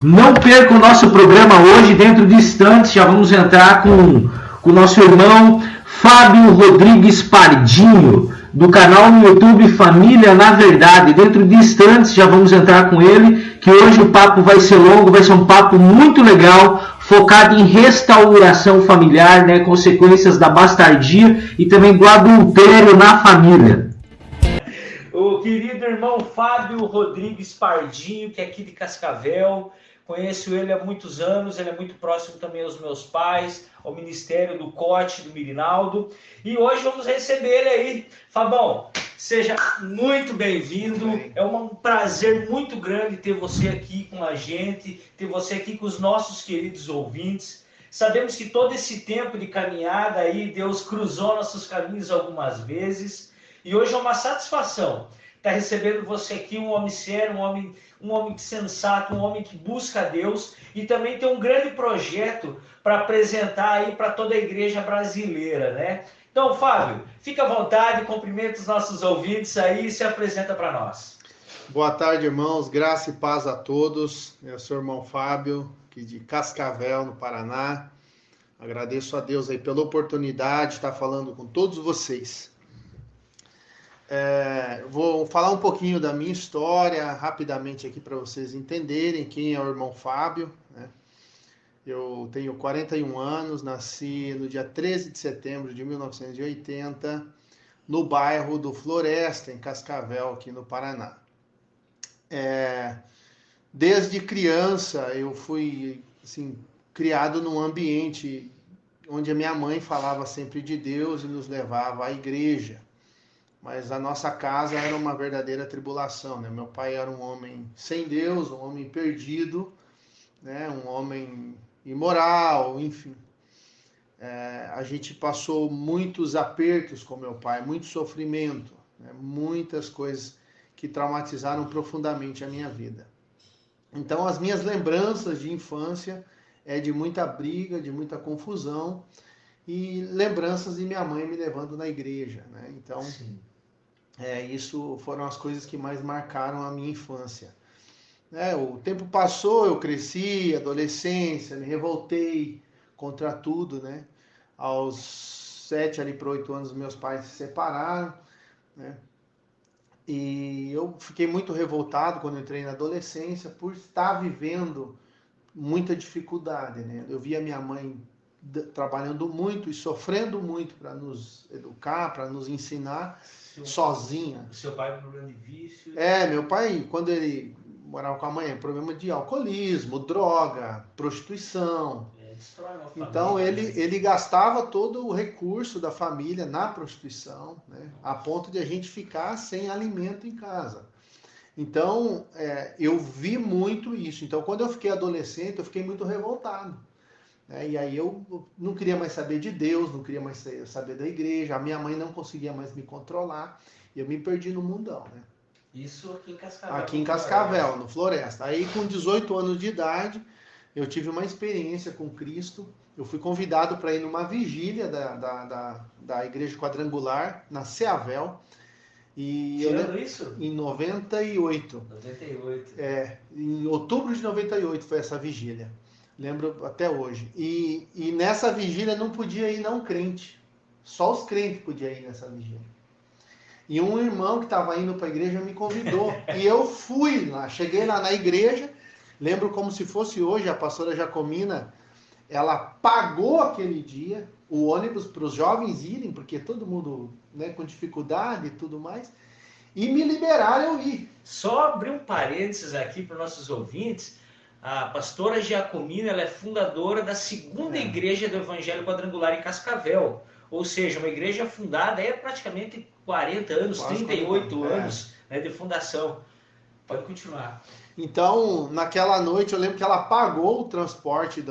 Não perca o nosso programa hoje, dentro de instantes já vamos entrar com o nosso irmão Fábio Rodrigues Pardinho, do canal no YouTube Família na Verdade. Dentro de instantes já vamos entrar com ele, que hoje o papo vai ser longo, vai ser um papo muito legal, focado em restauração familiar, né, consequências da bastardia e também do adultério na família. O querido irmão Fábio Rodrigues Pardinho, que é aqui de Cascavel. Conheço ele há muitos anos, ele é muito próximo também aos meus pais, ao ministério do Cote, do Mirinaldo. E hoje vamos receber ele aí. Fabão, seja muito bem-vindo. É um prazer muito grande ter você aqui com a gente, ter você aqui com os nossos queridos ouvintes. Sabemos que todo esse tempo de caminhada aí, Deus cruzou nossos caminhos algumas vezes. E hoje é uma satisfação estar recebendo você aqui, um homem sério, um homem sensato, um homem que busca a Deus e também tem um grande projeto para apresentar aí para toda a igreja brasileira, né? Então, Fábio, fica à vontade, cumprimenta os nossos ouvintes aí e se apresenta para nós. Boa tarde, irmãos, graça e paz a todos. Eu sou o irmão Fábio, aqui de Cascavel, no Paraná. Agradeço a Deus aí pela oportunidade de estar falando com todos vocês. Vou falar um pouquinho da minha história rapidamente aqui para vocês entenderem quem é o irmão Fábio, né? Eu tenho 41 anos, nasci no dia 13 de setembro de 1980, no bairro do Floresta, em Cascavel, aqui no Paraná. Desde criança eu fui assim, criado num ambiente onde a minha mãe falava sempre de Deus e nos levava à igreja. Mas a nossa casa era uma verdadeira tribulação, né? Meu pai era um homem sem Deus, um homem perdido, né? Um homem imoral, enfim. A gente passou muitos apertos com meu pai, muito sofrimento, né? Muitas coisas que traumatizaram profundamente a minha vida. Então, as minhas lembranças de infância é de muita briga, de muita confusão e lembranças de minha mãe me levando na igreja, né? Então... Sim. Isso foram as coisas que mais marcaram a minha infância. O tempo passou, eu cresci, adolescência, me revoltei contra tudo, né? Aos 7 ali para 8 anos, meus pais se separaram, né? E eu fiquei muito revoltado quando entrei na adolescência por estar vivendo muita dificuldade, né? Eu via minha mãe trabalhando muito e sofrendo muito para nos educar, para nos ensinar, sozinha. O seu pai com problema de vício? Meu pai, quando ele morava com a mãe, problema de alcoolismo, droga, prostituição. Destrói uma família. Então ele gastava todo o recurso da família na prostituição, né? A ponto de a gente ficar sem alimento em casa. Então eu vi muito isso. Então quando eu fiquei adolescente, eu fiquei muito revoltado. E aí eu não queria mais saber de Deus, não queria mais saber da igreja, a minha mãe não conseguia mais me controlar, e eu me perdi no mundão, né? Isso aqui em Cascavel. Aqui em Cascavel, no Floresta. Aí com 18 anos de idade, eu tive uma experiência com Cristo, eu fui convidado para ir numa vigília da Igreja Quadrangular, na Ceavel. Que ano isso? Em 98. 98. Em outubro de 98 foi essa vigília. Lembro até hoje. E nessa vigília não podia ir não crente. Só os crentes podiam ir nessa vigília. E um irmão que estava indo para a igreja me convidou. E eu fui lá. Cheguei lá na igreja. Lembro como se fosse hoje. A pastora Jacomina, ela pagou aquele dia o ônibus para os jovens irem, porque todo mundo, né, com dificuldade e tudo mais. E me liberaram eu ir. Só abrir um parênteses aqui para os nossos ouvintes. A pastora Giacomina, ela é fundadora da segunda igreja do Evangelho Quadrangular em Cascavel. Ou seja, uma igreja fundada há praticamente 40 anos, quase 38 anos, né, de fundação. Pode continuar. Então, naquela noite, eu lembro que ela pagou o transporte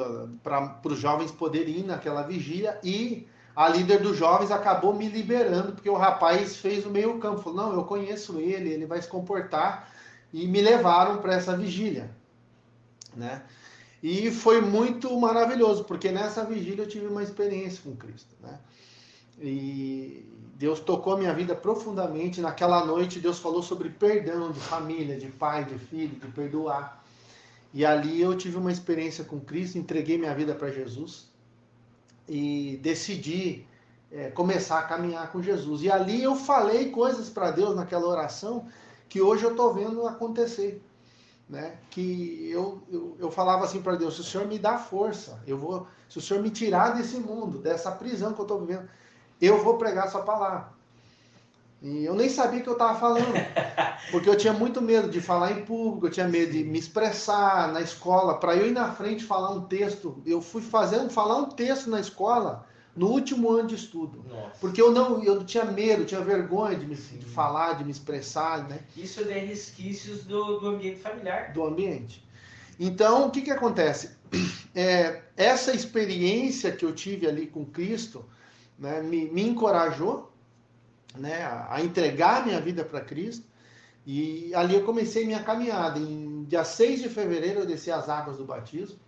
para os jovens poderem ir naquela vigília e a líder dos jovens acabou me liberando, porque o rapaz fez o meio campo. Falou, não, eu conheço ele vai se comportar. E me levaram para essa vigília, né? E foi muito maravilhoso, porque nessa vigília eu tive uma experiência com Cristo, né? E Deus tocou a minha vida profundamente. Naquela noite Deus falou sobre perdão de família, de pai, de filho, de perdoar. E ali eu tive uma experiência com Cristo, entreguei minha vida para Jesus e decidi começar a caminhar com Jesus. E ali eu falei coisas para Deus naquela oração que hoje eu estou vendo acontecer. Né? Que eu falava assim para Deus: se o Senhor me dá força, se o Senhor me tirar desse mundo, dessa prisão que eu estou vivendo, eu vou pregar essa palavra. E eu nem sabia o que eu estava falando, porque eu tinha muito medo de falar em público, eu tinha medo de me expressar na escola. Para eu ir na frente falar um texto, eu fui falar um texto na escola no último ano de estudo. Nossa. Porque eu tinha medo, tinha vergonha de falar, de me expressar. Né? Isso é resquícios do ambiente familiar. Do ambiente. Então, o que acontece? Essa experiência que eu tive ali com Cristo, né, me encorajou, né, a entregar minha vida para Cristo, e ali eu comecei minha caminhada. Em dia 6 de fevereiro eu desci as águas do batismo.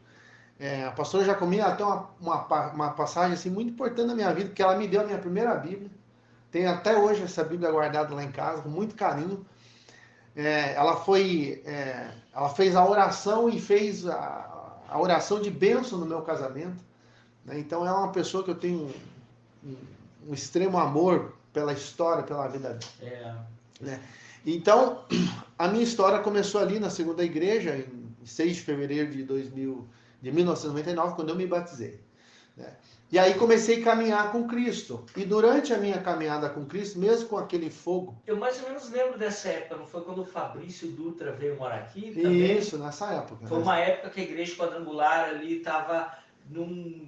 A pastora Jacomina até uma passagem assim, muito importante na minha vida, porque ela me deu a minha primeira Bíblia. Tenho até hoje essa Bíblia guardada lá em casa, com muito carinho. Ela fez a oração e fez a oração de bênção no meu casamento. Né? Então é uma pessoa que eu tenho um extremo amor pela história, pela vida dela. Né? Então, a minha história começou ali na segunda igreja, em 6 de fevereiro de 1999, quando eu me batizei. Né? E aí comecei a caminhar com Cristo. E durante a minha caminhada com Cristo, mesmo com aquele fogo... Eu mais ou menos lembro dessa época, não foi quando o Fabrício Dutra veio morar aqui? Também? Isso, nessa época. Foi uma época que a igreja quadrangular ali estava num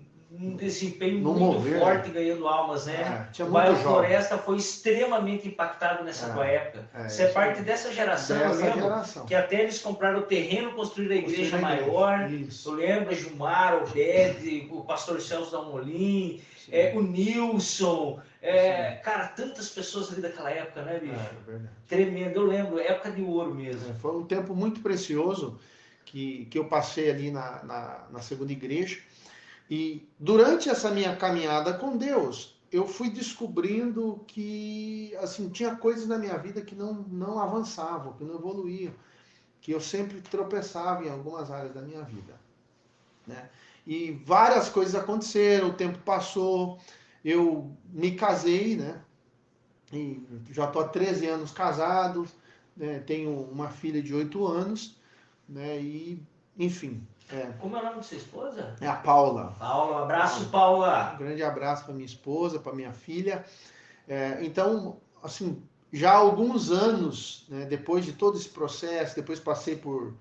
desempenho muito forte, ganhando almas, né? O bairro Floresta foi extremamente impactado nessa tua época. Você é parte dessa geração, eu lembro, que até eles compraram o terreno, construíram a igreja maior. Isso. Eu lembro, Gilmar, Obed, o pastor Celso Dalmolin, o Nilson, cara, tantas pessoas ali daquela época, né, bicho? Verdade. Tremendo, eu lembro, época de ouro mesmo. Foi um tempo muito precioso que eu passei ali na segunda igreja. E durante essa minha caminhada com Deus, eu fui descobrindo que assim, tinha coisas na minha vida que não avançavam, que não evoluíam, que eu sempre tropeçava em algumas áreas da minha vida. Né? E várias coisas aconteceram, o tempo passou, eu me casei, né? E já estou há 13 anos casado, né? Tenho uma filha de 8 anos, né? E, enfim... Como é o nome de sua esposa? É a Paula. Paula, um abraço, Paula. Um grande abraço para minha esposa, para minha filha. Então, assim, já há alguns anos, né, depois de todo esse processo, depois passei por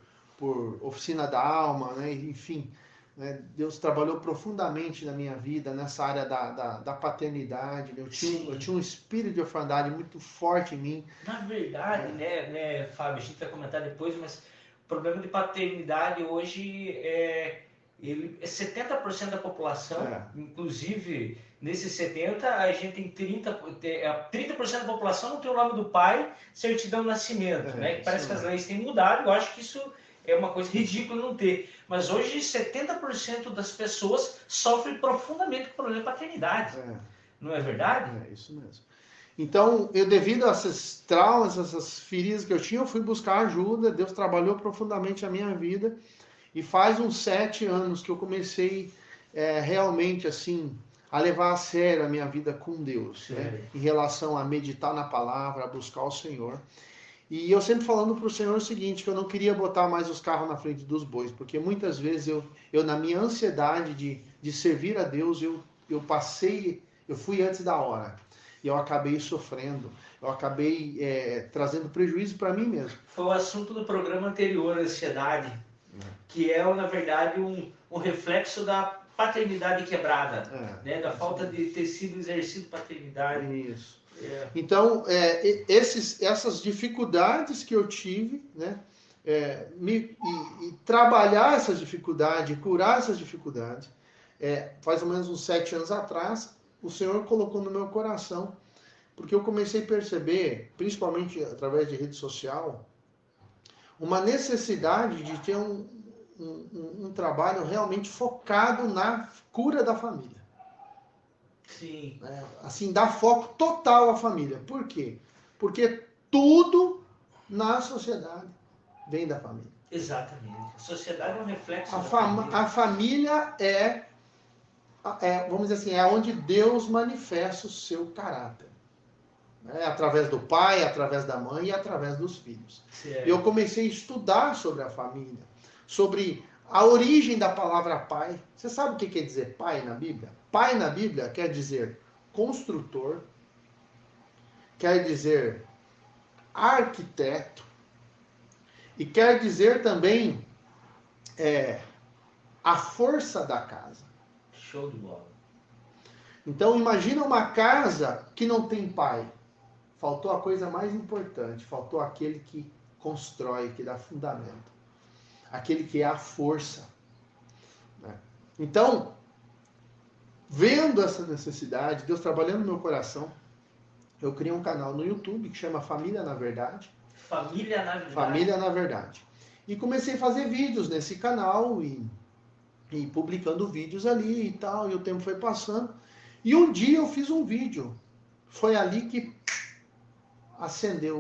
oficina da alma, né, enfim, né, Deus trabalhou profundamente na minha vida, nessa área da paternidade. Né, eu tinha um espírito de orfandade muito forte em mim. Na verdade, né, Fábio, a gente vai comentar depois, mas o problema de paternidade hoje é 70% da população, inclusive nesses 70%, a gente tem 30% da população não tem o nome do pai, certidão de nascimento, né? Que parece que as leis têm mudado, eu acho que isso é uma coisa ridícula não ter. Mas hoje 70% das pessoas sofrem profundamente com o problema de paternidade. Não é verdade? É isso mesmo. Então, devido a esses traumas, essas feridas que eu tinha, eu fui buscar ajuda. Deus trabalhou profundamente a minha vida. E faz uns 7 anos que eu comecei realmente assim a levar a sério a minha vida com Deus, né? Em relação a meditar na palavra, a buscar o Senhor. E eu sempre falando para o Senhor o seguinte, que eu não queria botar mais os carros na frente dos bois, porque muitas vezes eu na minha ansiedade de servir a Deus, eu fui antes da hora. E eu acabei sofrendo, eu acabei trazendo prejuízo para mim mesmo. Foi o assunto do programa anterior, a ansiedade, que é, na verdade, um reflexo da paternidade quebrada, né? Da falta de ter sido exercido paternidade. Isso. Então, essas dificuldades que eu tive, né? E trabalhar essas dificuldades, curar essas dificuldades, faz ou menos uns 7 anos atrás, o Senhor colocou no meu coração, porque eu comecei a perceber, principalmente através de rede social, uma necessidade de ter um trabalho realmente focado na cura da família. Sim. Assim, dar foco total à família. Por quê? Porque tudo na sociedade vem da família. Exatamente. A sociedade é um reflexo A família vamos dizer assim, é onde Deus manifesta o seu caráter. Né? Através do pai, através da mãe e através dos filhos. Certo. Eu comecei a estudar sobre a família, sobre a origem da palavra pai. Você sabe o que quer dizer pai na Bíblia? Pai na Bíblia quer dizer construtor, quer dizer arquiteto e quer dizer também a força da casa. Show de bola. Então imagina uma casa que não tem pai. Faltou a coisa mais importante, faltou aquele que constrói, que dá fundamento. Aquele que é a força. Né? Então, vendo essa necessidade, Deus trabalhando no meu coração, eu criei um canal no YouTube que chama Família na Verdade. Família na Verdade. Família na Verdade. E comecei a fazer vídeos nesse canal e publicando vídeos ali e tal, e o tempo foi passando. E um dia eu fiz um vídeo. Foi ali que acendeu